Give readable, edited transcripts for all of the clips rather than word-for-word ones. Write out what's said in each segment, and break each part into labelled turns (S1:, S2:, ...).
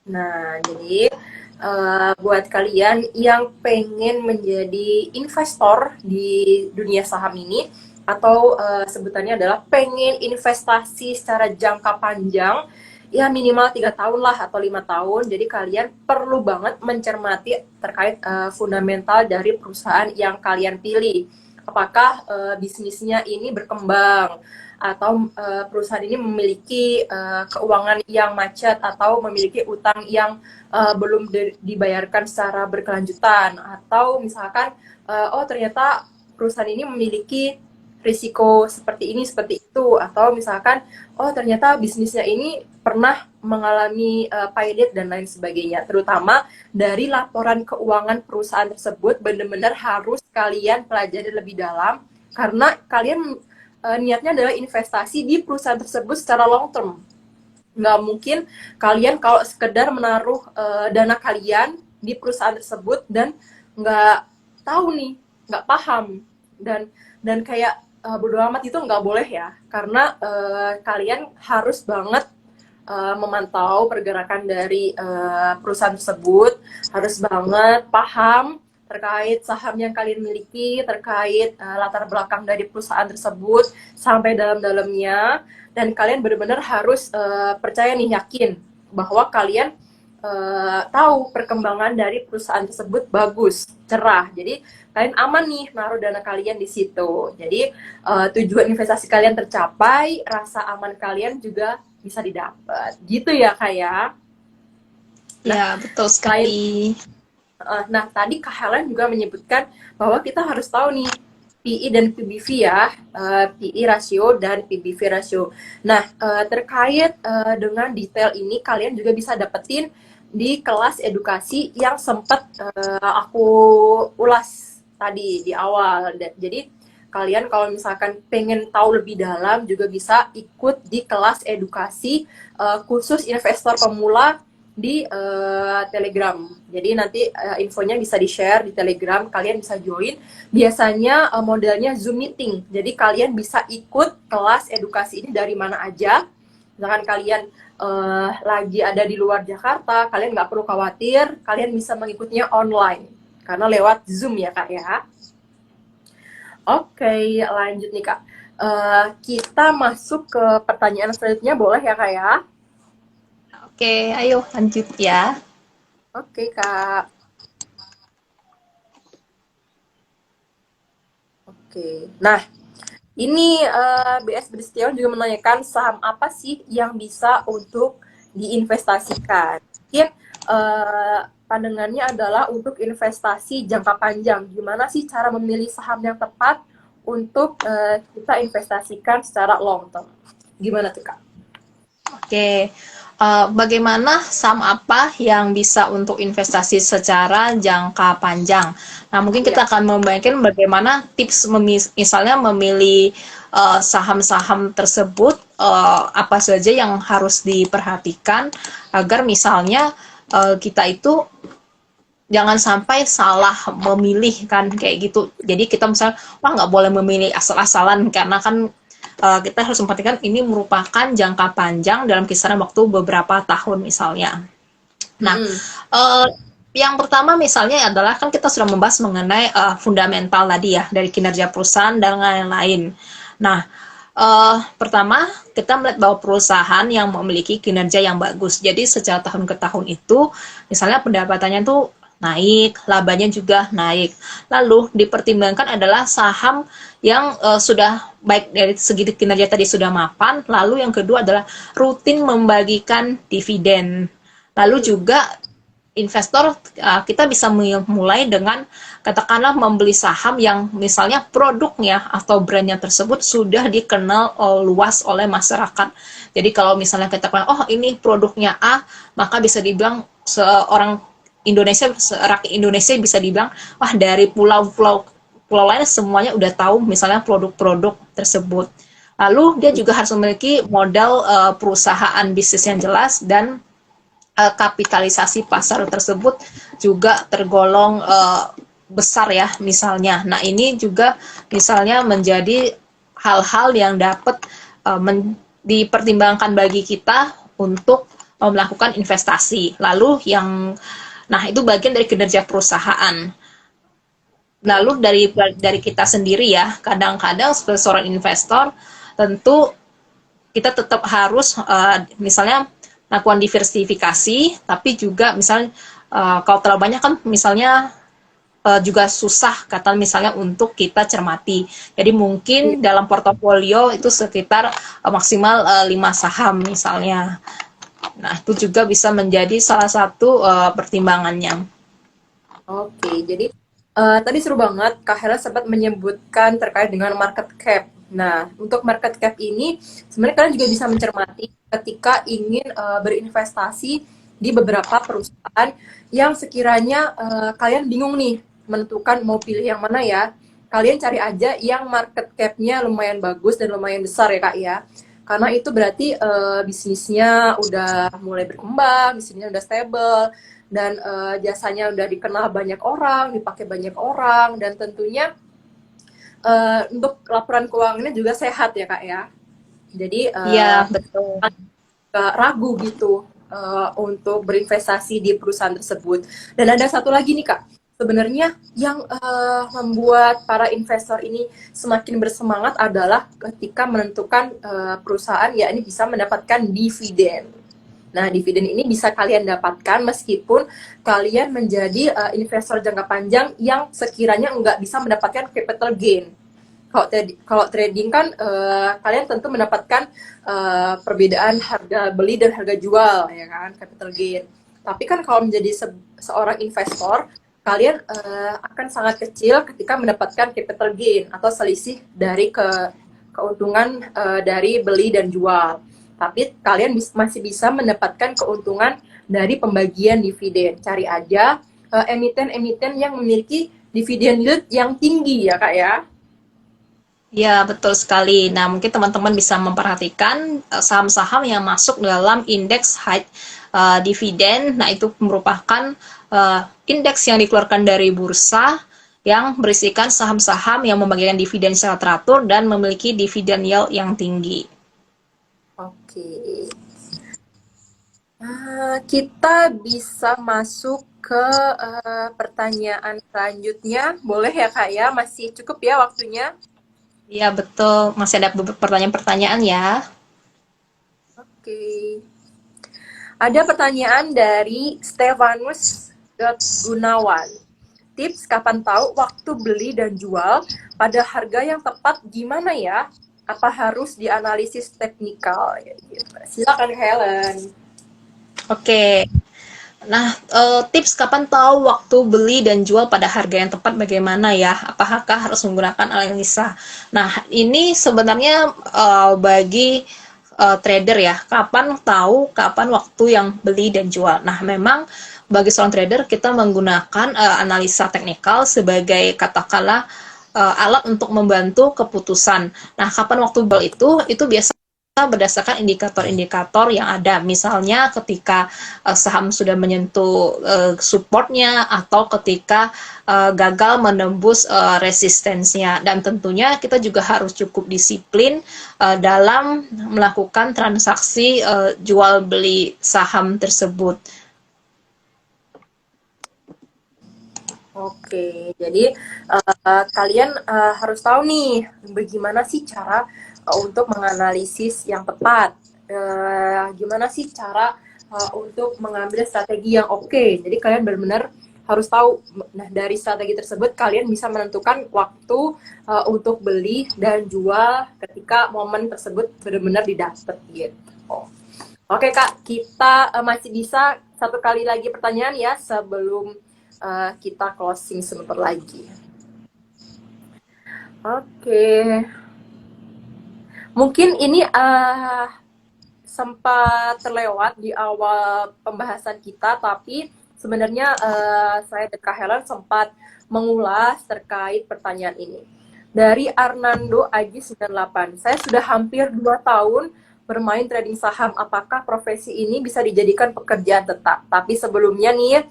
S1: Nah, jadi buat kalian yang pengen menjadi investor di dunia saham ini, atau sebutannya adalah pengen investasi secara jangka panjang, ya minimal 3 tahun lah atau 5 tahun. Jadi kalian perlu banget mencermati terkait fundamental dari perusahaan yang kalian pilih. Apakah bisnisnya ini berkembang, atau perusahaan ini memiliki keuangan yang macet, atau memiliki utang yang belum dibayarkan secara berkelanjutan, atau misalkan oh ternyata perusahaan ini memiliki risiko seperti itu, atau misalkan oh ternyata bisnisnya ini pernah mengalami payah dan lain sebagainya. Terutama dari laporan keuangan perusahaan tersebut benar-benar harus kalian pelajari lebih dalam, karena kalian niatnya adalah investasi di perusahaan tersebut secara long term. Nggak mungkin kalian kalau sekedar menaruh dana kalian di perusahaan tersebut dan nggak tahu nih, nggak paham, dan kayak bodo amat, itu nggak boleh ya, karena kalian harus banget memantau pergerakan dari perusahaan tersebut, harus banget paham terkait saham yang kalian miliki, terkait latar belakang dari perusahaan tersebut sampai dalam-dalamnya, dan kalian benar-benar harus percaya nih, yakin bahwa kalian tahu perkembangan dari perusahaan tersebut bagus, cerah. Jadi kalian aman nih naruh dana kalian di situ. Jadi tujuan investasi kalian tercapai, rasa aman kalian juga bisa didapat. Gitu ya, Kak ya. Nah,
S2: Ya, betul
S1: selain
S2: sekali.
S1: nah tadi Kak Helen juga menyebutkan bahwa kita harus tahu nih PI dan PBV ya, PI rasio dan PBV rasio. Nah, terkait dengan detail ini kalian juga bisa dapetin di kelas edukasi yang sempat aku ulas tadi di awal. Jadi kalian kalau misalkan pengen tahu lebih dalam juga bisa ikut di kelas edukasi khusus investor pemula di Telegram. Jadi nanti infonya bisa di-share di Telegram, kalian bisa join. Biasanya modelnya Zoom meeting. Jadi kalian bisa ikut kelas edukasi ini dari mana aja. Misalkan kalian lagi ada di luar Jakarta, kalian nggak perlu khawatir, kalian bisa mengikutinya online karena lewat Zoom ya, Kak ya. Oke, lanjut nih, Kak. Kita masuk ke pertanyaan selanjutnya, boleh ya, Kak ya?
S2: Oke, ayo lanjut ya.
S1: Oke, Kak. Oke. Nah, ini BS Bristion juga menanyakan saham apa sih yang bisa untuk diinvestasikan. Mungkin pandangannya adalah untuk investasi jangka panjang. Gimana sih cara memilih saham yang tepat untuk kita investasikan secara long term? Gimana tuh, Kak?
S2: Oke, bagaimana saham apa yang bisa untuk investasi secara jangka panjang? Nah, mungkin
S1: Iya.
S2: kita akan membayangkan bagaimana tips misalnya memilih saham-saham tersebut, apa saja yang harus diperhatikan agar misalnya kita itu jangan sampai salah memilih kan kayak gitu. Jadi kita misalnya wah nggak boleh memilih asal-asalan karena kan kita harus memperhatikan ini merupakan jangka panjang dalam kisaran waktu beberapa tahun misalnya. Nah,
S1: Mm-mm.
S2: uh, yang pertama misalnya adalah kan kita sudah membahas mengenai fundamental tadi ya dari kinerja perusahaan dan lain-lain. Nah, pertama kita melihat bahwa perusahaan yang memiliki kinerja yang bagus. Jadi secara tahun ke tahun itu, misalnya pendapatannya tuh naik, labanya juga naik. Lalu dipertimbangkan adalah saham yang sudah baik dari segi kinerja tadi sudah mapan. Lalu yang kedua adalah rutin membagikan dividen. Lalu
S1: Mm-mm.
S2: juga investor kita bisa mulai dengan katakanlah membeli saham yang misalnya produknya atau brandnya tersebut sudah dikenal luas oleh masyarakat. Jadi kalau misalnya kita katakan oh ini produknya A, maka bisa dibilang seorang Indonesia, rakyat Indonesia bisa dibilang wah dari pulau-pulau pulau lain semuanya udah tahu misalnya produk-produk tersebut. Lalu dia juga harus memiliki modal perusahaan bisnis yang jelas dan kapitalisasi pasar tersebut juga tergolong besar ya misalnya. Nah ini juga misalnya menjadi hal-hal yang dapat dipertimbangkan bagi kita untuk melakukan investasi. Lalu nah itu bagian dari kinerja perusahaan. Lalu dari kita sendiri ya, kadang-kadang sebagai seorang investor tentu kita tetap harus misalnya melakukan diversifikasi, tapi juga misalnya kalau terlalu banyak kan misalnya juga susah kata misalnya untuk kita cermati. Jadi mungkin dalam portofolio itu sekitar maksimal 5 saham misalnya. Nah, itu juga bisa menjadi salah satu pertimbangannya.
S1: Oke, jadi tadi seru banget Kak Hera sempat menyebutkan terkait dengan market cap. Nah, untuk market cap ini sebenarnya kalian juga bisa mencermati ketika ingin berinvestasi di beberapa perusahaan yang sekiranya kalian bingung nih menentukan mau pilih yang mana ya. Kalian cari aja yang market cap-nya lumayan bagus dan lumayan besar ya Kak ya. Karena itu berarti bisnisnya udah mulai berkembang, bisnisnya udah stable, dan jasanya udah dikenal banyak orang, dipakai banyak orang, dan tentunya untuk laporan keuangannya juga sehat ya Kak ya. Jadi
S2: Iya, betul.
S1: gak ragu gitu untuk berinvestasi di perusahaan tersebut. Dan ada satu lagi nih Kak, sebenarnya yang membuat para investor ini semakin bersemangat adalah ketika menentukan perusahaan ya ini bisa mendapatkan dividen. Nah, dividen ini bisa kalian dapatkan meskipun kalian menjadi investor jangka panjang yang sekiranya nggak bisa mendapatkan capital gain. Kalau trading kan kalian tentu mendapatkan perbedaan harga beli dan harga jual, ya kan, capital gain. Tapi kan kalau menjadi seorang investor, kalian akan sangat kecil ketika mendapatkan capital gain atau selisih dari keuntungan dari beli dan jual. Tapi kalian masih bisa mendapatkan keuntungan dari pembagian dividen. Cari aja emiten-emiten yang memiliki dividen yield yang tinggi ya Kak ya.
S2: Ya, betul sekali. Nah, mungkin teman-teman bisa memperhatikan saham-saham yang masuk dalam indeks high dividen. Nah, itu merupakan indeks yang dikeluarkan dari bursa yang berisikan saham-saham yang membagikan dividen secara teratur dan memiliki dividen yield yang tinggi.
S1: Oke. Kita bisa masuk ke pertanyaan selanjutnya. Boleh ya Kak ya? Masih cukup ya waktunya?
S2: Iya, betul. Masih ada beberapa pertanyaan-pertanyaan ya.
S1: Oke. Ada pertanyaan dari Stefanus Gunawan. Tips kapan tahu waktu beli dan jual pada harga yang tepat gimana ya? Apa harus dianalisis teknikal? Ya, gitu. Silakan Helen.
S2: Oke. Nah, tips kapan tahu waktu beli dan jual pada harga yang tepat bagaimana ya? Apakah harus menggunakan analisa? Nah, ini sebenarnya bagi trader ya, kapan tahu kapan waktu yang beli dan jual. Nah, memang bagi seorang trader kita menggunakan analisa teknikal sebagai katakanlah alat untuk membantu keputusan. Nah, kapan waktu beli itu biasa berdasarkan indikator-indikator yang ada. Misalnya ketika saham sudah menyentuh supportnya atau ketika gagal menembus resistensinya. Dan tentunya kita juga harus cukup disiplin dalam melakukan transaksi jual beli saham tersebut.
S1: Oke, jadi kalian harus tahu nih bagaimana sih cara untuk menganalisis yang tepat. Gimana sih cara untuk mengambil strategi yang oke. Jadi kalian benar-benar harus tahu. Nah, dari strategi tersebut kalian bisa menentukan waktu untuk beli dan jual ketika momen tersebut benar-benar didapat gitu. Oke Kak, kita masih bisa satu kali lagi pertanyaan ya sebelum kita closing sebentar lagi. Oke. Mungkin ini sempat terlewat di awal pembahasan kita, tapi sebenarnya saya dan Kak Helen sempat mengulas terkait pertanyaan ini. Dari Arnando Aji 98, saya sudah hampir 2 tahun bermain trading saham. Apakah profesi ini bisa dijadikan pekerjaan tetap? Tapi sebelumnya nih,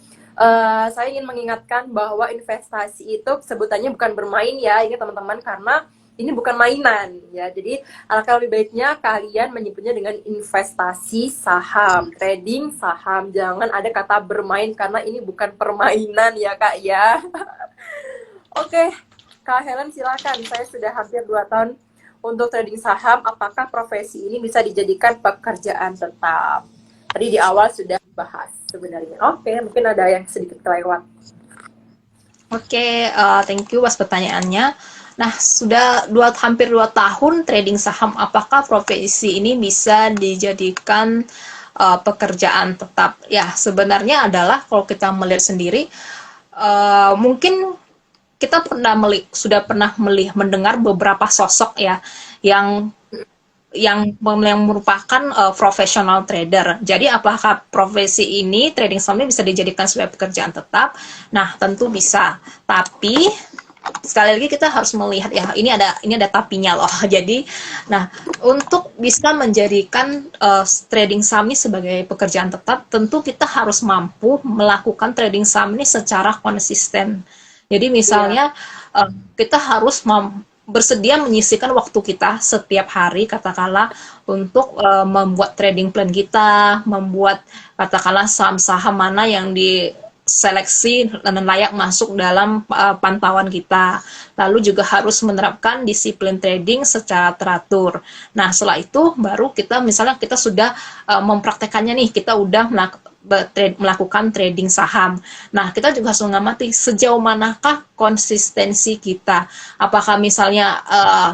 S1: saya ingin mengingatkan bahwa investasi itu sebutannya bukan bermain ya, ini teman-teman, karena ini bukan mainan ya. Jadi alangkah lebih baiknya kalian menyebutnya dengan investasi saham, trading saham. Jangan ada kata bermain karena ini bukan permainan ya Kak ya. Oke, Kak Helen silakan. Saya sudah hampir 2 tahun untuk trading saham. Apakah profesi ini bisa dijadikan pekerjaan tetap? Tadi di awal sudah dibahas sebenarnya. Oke, mungkin ada yang sedikit kelewat.
S2: Oke, thank you atas pertanyaannya. Nah, sudah hampir 2 tahun trading saham, apakah profesi ini bisa dijadikan pekerjaan tetap? Ya, sebenarnya adalah kalau kita melihat sendiri, mungkin kita sudah pernah mendengar beberapa sosok ya yang merupakan profesional trader. Jadi apakah profesi ini trading saham ini bisa dijadikan sebagai pekerjaan tetap? Nah, tentu bisa. Tapi sekali lagi kita harus melihat ya, ini ada tapinya loh. Jadi, nah, untuk bisa menjadikan trading saham ini sebagai pekerjaan tetap, tentu kita harus mampu melakukan trading saham ini secara konsisten. Jadi misalnya kita harus bersedia menyisihkan waktu kita setiap hari katakanlah untuk membuat trading plan kita, membuat katakanlah saham-saham mana yang diseleksi dan layak masuk dalam pantauan kita. Lalu juga harus menerapkan disiplin trading secara teratur. Nah, setelah itu baru kita misalnya kita sudah mempraktekannya nih, kita udah melakukan trading saham. Nah, kita juga harus mengamati sejauh manakah konsistensi kita. Apakah misalnya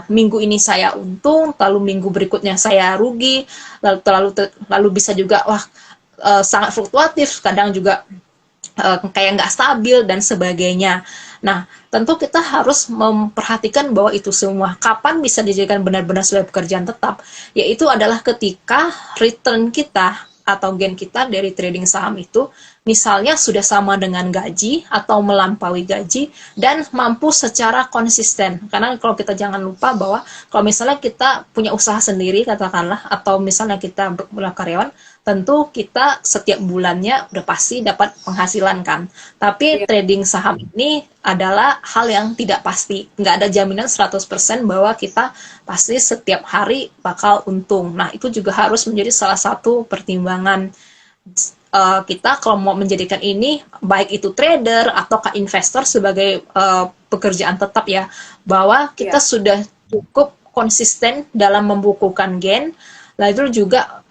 S2: minggu ini saya untung, lalu minggu berikutnya saya rugi, lalu bisa juga sangat fluktuatif, kadang juga kayak nggak stabil dan sebagainya. Nah, tentu kita harus memperhatikan bahwa itu semua kapan bisa dijadikan benar-benar sebagai pekerjaan tetap, yaitu adalah ketika return kita atau gain kita dari trading saham itu misalnya sudah sama dengan gaji atau melampaui gaji dan mampu secara konsisten. Karena kalau kita jangan lupa bahwa kalau misalnya kita punya usaha sendiri katakanlah, atau misalnya kita karyawan, tentu kita setiap bulannya udah pasti dapat penghasilan kan. Tapi trading saham ini adalah hal yang tidak pasti. Nggak ada jaminan 100% bahwa kita pasti setiap hari bakal untung. Nah, itu juga harus menjadi salah satu pertimbangan kita kalau mau menjadikan ini, baik itu trader ataukah investor sebagai pekerjaan tetap ya, bahwa kita sudah cukup konsisten dalam membukukan gain. Lalu juga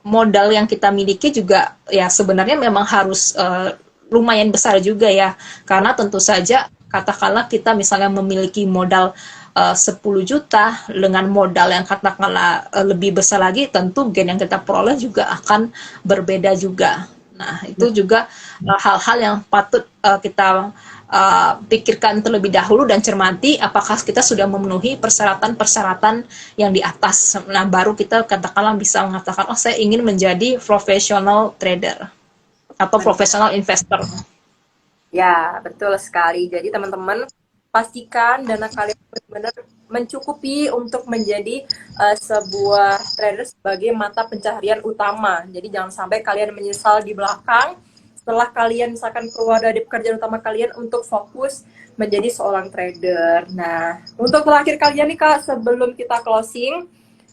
S2: modal yang kita miliki juga ya sebenarnya memang harus lumayan besar juga ya, karena tentu saja katakanlah kita misalnya memiliki modal 10 juta dengan modal yang katakanlah lebih besar lagi, tentu gain yang kita peroleh juga akan berbeda juga. Nah, itu juga hal-hal yang patut kita pikirkan terlebih dahulu dan cermati apakah kita sudah memenuhi persyaratan-persyaratan yang di atas. Nah, baru kita katakanlah bisa mengatakan, oh saya ingin menjadi professional trader atau professional investor.
S1: Ya, betul sekali. Jadi teman-teman pastikan dana kalian benar-benar mencukupi untuk menjadi sebuah trader sebagai mata pencaharian utama. Jadi jangan sampai kalian menyesal di belakang setelah kalian misalkan keluar dari pekerjaan utama kalian untuk fokus menjadi seorang trader. Nah, untuk terakhir kalian nih Kak, sebelum kita closing,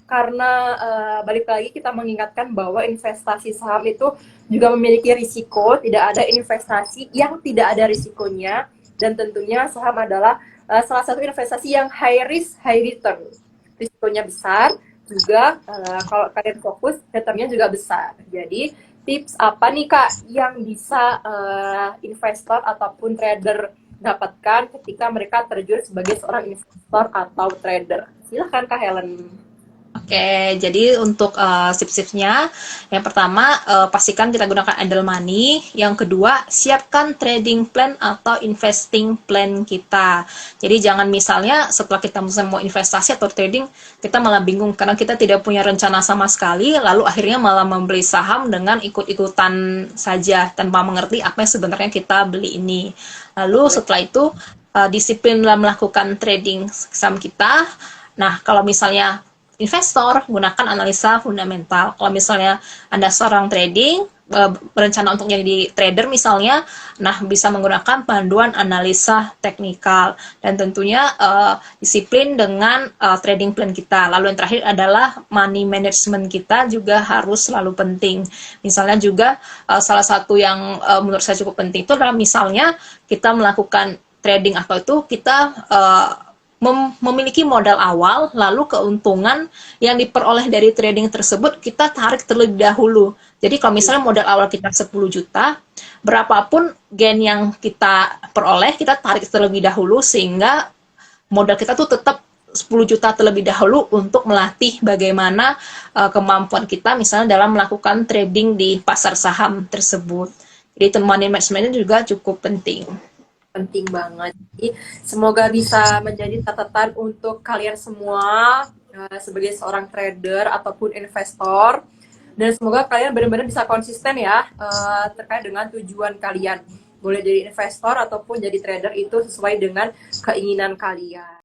S1: karena balik lagi kita mengingatkan bahwa investasi saham itu juga memiliki risiko, tidak ada investasi yang tidak ada risikonya, dan tentunya saham adalah salah satu investasi yang high risk, high return. Risikonya besar, juga kalau kalian fokus, returnnya juga besar. Jadi tips apa nih Kak yang bisa investor ataupun trader dapatkan ketika mereka terjun sebagai seorang investor atau trader? Silahkan Kak Helen.
S2: Oke, jadi untuk tips-tipsnya, yang pertama pastikan kita gunakan idle money. Yang kedua, siapkan trading plan atau investing plan kita. Jadi jangan misalnya setelah kita mau investasi atau trading, kita malah bingung karena kita tidak punya rencana sama sekali, lalu akhirnya malah membeli saham dengan ikut-ikutan saja tanpa mengerti apa yang sebenarnya kita beli ini. Lalu setelah itu disiplin dalam melakukan trading saham kita. Nah, kalau misalnya investor, gunakan analisa fundamental. Kalau misalnya Anda seorang trading, berencana untuk jadi trader misalnya, nah bisa menggunakan panduan analisa teknikal dan tentunya disiplin dengan trading plan kita. Lalu yang terakhir adalah money management kita juga harus selalu penting. Misalnya juga salah satu yang menurut saya cukup penting itu adalah misalnya kita melakukan trading atau itu kita memiliki modal awal, lalu keuntungan yang diperoleh dari trading tersebut kita tarik terlebih dahulu. Jadi kalau misalnya modal awal kita 10 juta, berapapun gain yang kita peroleh, kita tarik terlebih dahulu sehingga modal kita tuh tetap 10 juta terlebih dahulu untuk melatih bagaimana kemampuan kita misalnya dalam melakukan trading di pasar saham tersebut. Jadi money management juga cukup penting.
S1: Penting banget. Jadi semoga bisa menjadi catatan untuk kalian semua sebagai seorang trader ataupun investor, dan semoga kalian benar-benar bisa konsisten ya terkait dengan tujuan kalian. Boleh jadi investor ataupun jadi trader itu sesuai dengan keinginan kalian.